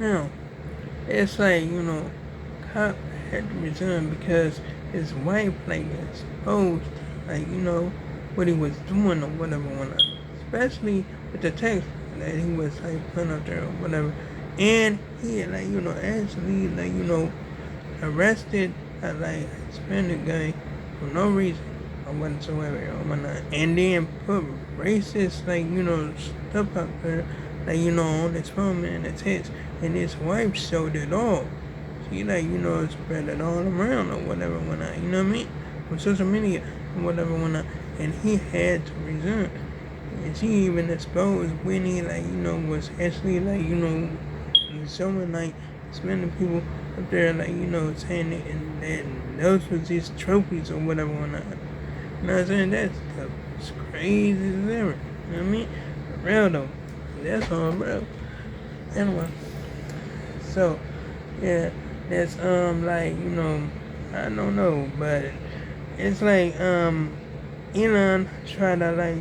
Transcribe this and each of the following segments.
Now, it's like, cop had to resign because his wife, like, exposed, like, what he was doing or whatever, especially with the text that he was, like, putting out there or whatever. And he had, like, actually, like, arrested a, like, Hispanic guy for no reason or whatsoever or whatnot. And then put racist, like, stuff out there, like, on his phone and his text. And his wife showed it all. She, like, spread it all around or whatever whatnot, you know what I mean? On social media or whatever whatnot. And he had to resign. And she even exposed when he, like, was actually, like, showing, like, spending people up there, like, saying it, and that those was his trophies or whatever whatnot. You know what I'm saying? That stuff is crazy as ever. You know what I mean? For real though. That's all, bro. Anyway. So, yeah, that's like, I don't know, but it's like Elon try to, like,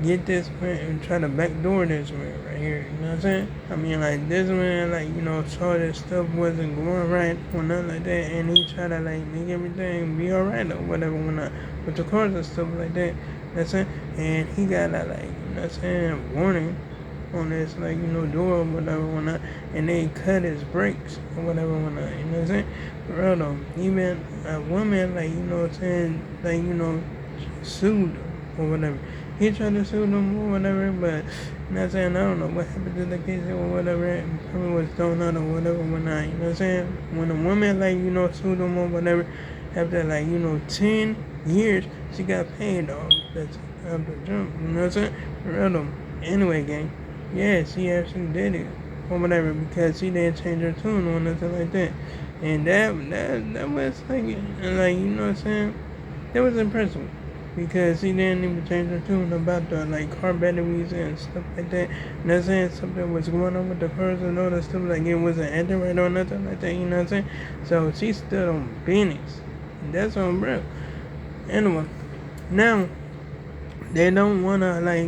get this man and try to backdoor this man right here. You know what I'm saying? I mean, like, this man, like, saw that stuff wasn't going right or nothing like that, and he tried to, like, make everything be alright or whatever whatnot with the cars and stuff like that. You know what I'm saying? And he got a, like, warning on this, like, door or whatever whatnot, and they cut his brakes or whatever whatnot. You know what I'm saying? For real though, even a woman, like, like, sued or whatever. He tried to sue them or whatever, but not saying, I don't know what happened to the case or whatever. It probably was thrown out or whatever whatnot. You know what I'm saying? When a woman, like, sued them or whatever, after, like, 10 years, she got paid off. That's after jump. You know what I'm saying? For real though. Anyway, gang. Yeah, she actually did it or whatever because she didn't change her tune or nothing like that. And that was like, you know what I'm saying? That was impressive because he didn't even change her tune about the, like, car batteries and stuff like that. And I'm saying something was going on with the cars and all that stuff, like it wasn't acting right or nothing like that, you know what I'm saying? So she stood on business. And that's on bro. Anyway, now they don't wanna, like,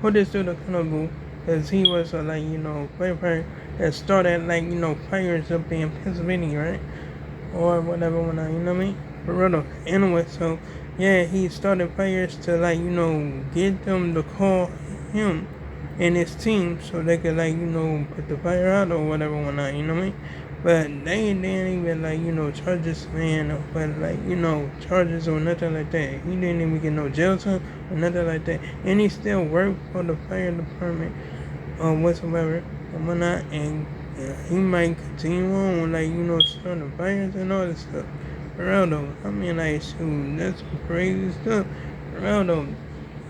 hold this dude accountable because he was a, like, firefighter that started, like, fires up in Pennsylvania, right? Or whatever when you know what I mean? For real though. Anyway, so yeah, he started fires to, like, get them to call him and his team so they could, like, put the fire out or whatever whatnot, you know what I mean? But they didn't even, like, charge this man but, like, charges or nothing like that. He didn't even get no jail time or nothing like that. And he still worked for the fire department or whatsoever or whatnot, and he might continue on, like, starting fires and all this stuff. For real though, I mean, like, shoot, that's some crazy stuff. For real though,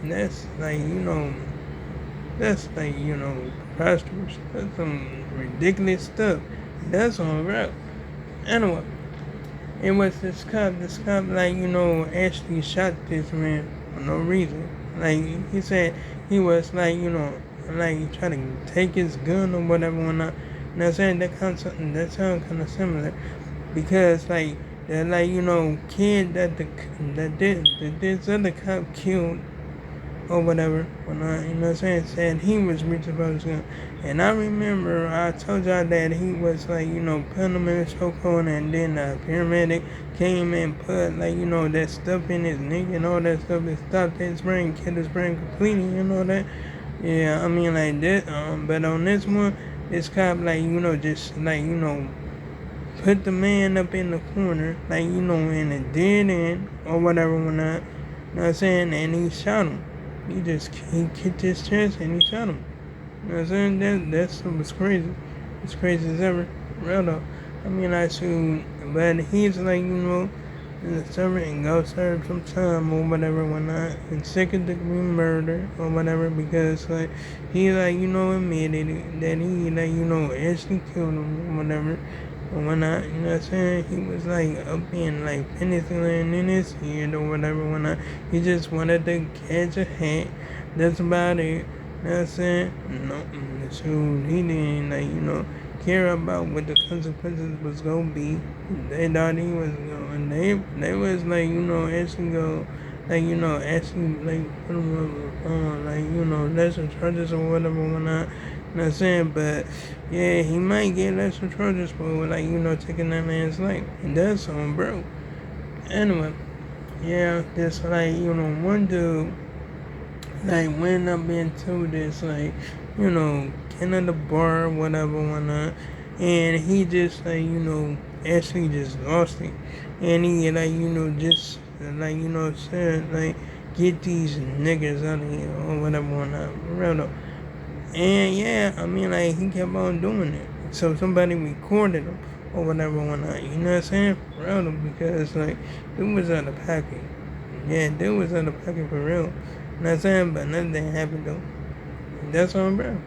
that's like, that's like, preposterous. That's some ridiculous stuff. That's on real. Anyway, it was this cop, like, actually shot this man for no reason. Like, he said he was, like, like, trying to take his gun or whatever whatnot. And I'm saying that sounds kind of similar because, like, that, like, kid that this other cop killed or whatever, when you know what I'm saying, said he was reaching for his gun. And I remember I told y'all that he was, like, putting him in a chokehold, and then the paramedic came and put, like, that stuff in his neck and all that stuff that stopped his brain, killed his brain completely, that. Yeah, I mean, like this, but on this one, this cop, like, just, like, put the man up in the corner, like, in a dead end or whatever when I, you know what I'm saying, and he shot him. He kicked his chest and he shot him. You know what I'm saying? That was crazy. It's crazy as ever. Real though. I mean, I shoot, but he's like, in the server and go serve some time or whatever whatnot, and second degree murder or whatever because, like, he, like, admitted that he, like, actually killed him or whatever or whatnot, you know what I'm saying? He was, like, up in, like, penicillin in his head or whatever whatnot. He just wanted to catch a hat. That's about it. You know what I'm saying? No, so he didn't, like, care about what the consequences was gonna be. They thought he was going. They was, like, actually go, like, actually, like, put him on, like, lesser charges or whatever whatnot. You know what I'm saying? But yeah, he might get less charges for like, taking that man's life. And that's on bro. Anyway, yeah, this like, one dude like went up into this like, getting at the bar, whatever, whatnot. And he just like, actually just lost it. And he like, just like, said like get these niggas out of here or whatever, whatnot. Real though. And yeah, I mean, like, he kept on doing it. So somebody recorded him or whatever, whatnot. You know what I'm saying? For real, because, like, it was out of pocket. Yeah, dude was out of pocket for real. You know what I'm saying? But nothing happened, though. That's on bro.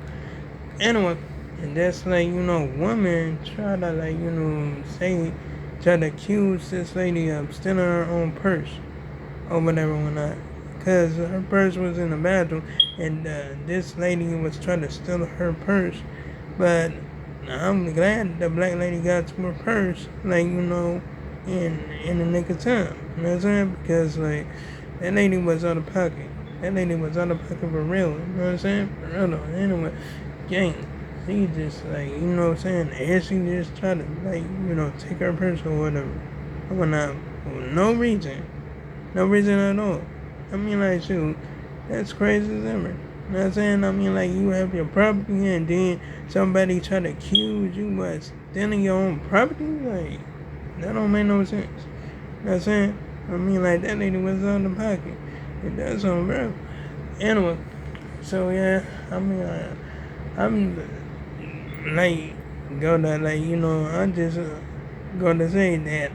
Anyway, and that's like, woman try to, like, try to accuse this lady of stealing her own purse or whatever, whatnot. Because her purse was in the bathroom and this lady was trying to steal her purse. But I'm glad the black lady got to her purse, like, in the nick of time. You know what I'm saying? Because, like, that lady was out of pocket. That lady was out of pocket for real. You know what I'm saying? For real though. Anyway, gang, she just, like, you know what I'm saying? And she just tried to, like, take her purse or whatever. I whatnot. For no reason. No reason at all. I mean, like, shoot, that's crazy as ever. You know what I'm saying? I mean, like, you have your property and then somebody try to accuse you of stealing your own property? Like, that don't make no sense. You know what I'm saying? I mean, like, that lady was out of pocket. It does something, bro. Anyway, so, yeah, I mean, I'm, like, gonna, like, I just gonna say that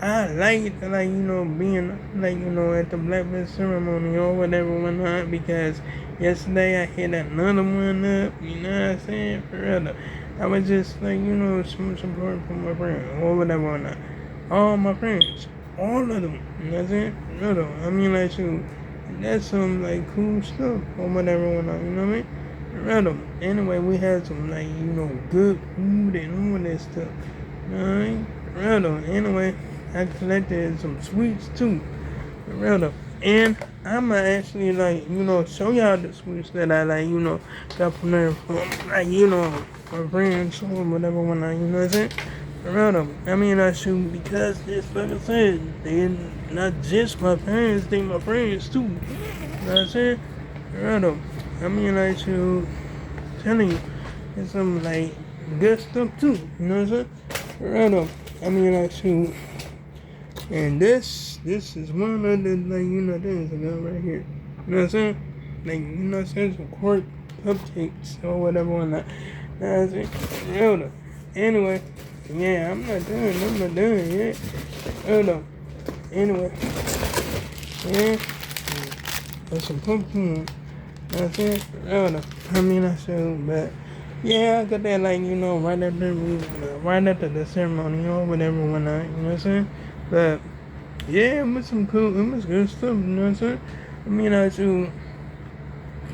I like, being, like, at the Blackfist ceremony or whatever, whatnot, because yesterday I hit another one up, you know what I'm saying? For real. I was just, like, some support from my friends or whatever, whatnot. All my friends, all of them, you know what I'm saying? For real. I mean, like, shoot, that's some, like, cool stuff or whatever, whatnot, you know what I mean? For real. Anyway, we had some, like, good food and all that stuff, you know what I mean? For real. Anyway, I collected some sweets too, for real though. And I'ma actually like, show y'all the sweets that I like, got from there from like, my friends or whatever when I, you know what I'm saying? For real though. I mean I shoot because just like I said, they not just my parents, they my friends too. You know what I'm saying? For real though. I mean I shoot telling you it's some like good stuff too, you know what I'm saying? For real though. I mean I shoot. And this is one of the, like, things I got right here. You know what I'm saying? Like, what I'm saying? Some cork cupcakes or whatever on that. You know what I'm saying? Real though. Anyway, yeah, I'm not done yet. Real though. Anyway, yeah. There's some pumpkin. You know what I'm saying? Real though. I mean, I should, but yeah, I got that, like, right after the ceremony or whatever, whatnot. You know what I'm saying? But yeah, it was some cool, it was good stuff, you know what I'm saying? I mean, I should,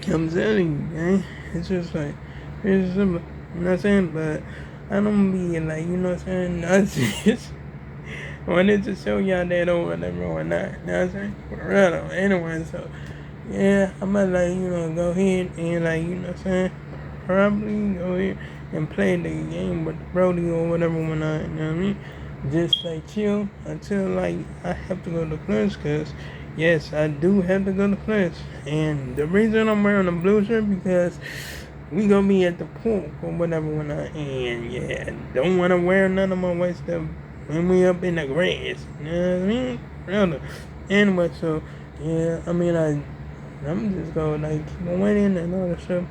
I'm telling you, man, it's just like, it's simple, you know what I'm saying? But I don't be like, you know what I'm saying? I just wanted to show y'all that or whatever or not, you know what I'm saying? For real though. Anyway, so yeah, I might like, go ahead and like, you know what I'm saying? Probably go ahead and play the game with Brody or whatever when I, you know what I mean? Just like chill until like I have to go to class, cause yes, I do have to go to class. And the reason I'm wearing a blue shirt because we gonna be at the pool or whatever when I, and yeah, don't wanna wear none of my white stuff when we up in the grass. You know what I mean? Real. Anyway, so yeah, I mean I'm just gonna like keep on waiting and all that stuff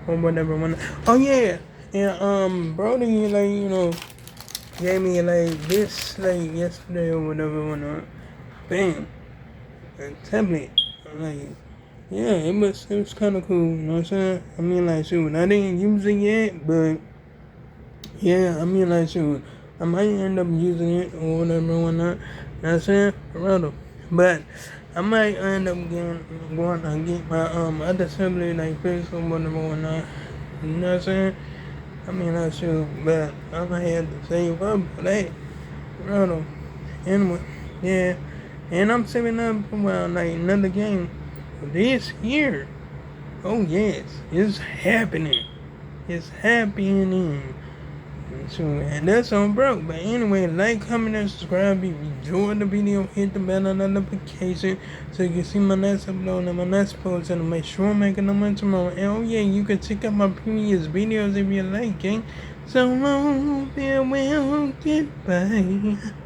or whatever when oh yeah. And Brody like, gave me like this like yesterday or whatever when bam, a tablet. Like yeah, it was kinda cool, you know what I'm saying? I mean like shoot, I didn't use it yet, but yeah, I mean like shoot, I might end up using it or whatever or whatnot. You know what I'm saying? Rather. But I might end up going to get my other tablet like fixed or whatever or whatnot. You know what I'm saying? I mean, I should, but I'm gonna have to save up for that. Bro, anyway, yeah. And I'm saving up for like another game this year. Oh yes, it's happening. It's happening. So, and that's on broke. But anyway, like, comment, and subscribe. If you enjoyed the video, hit the bell and notification so you can see my next upload and my next post. And make sure I'm making them tomorrow. And oh yeah, you can check out my previous videos if you like it. So long, farewell, goodbye.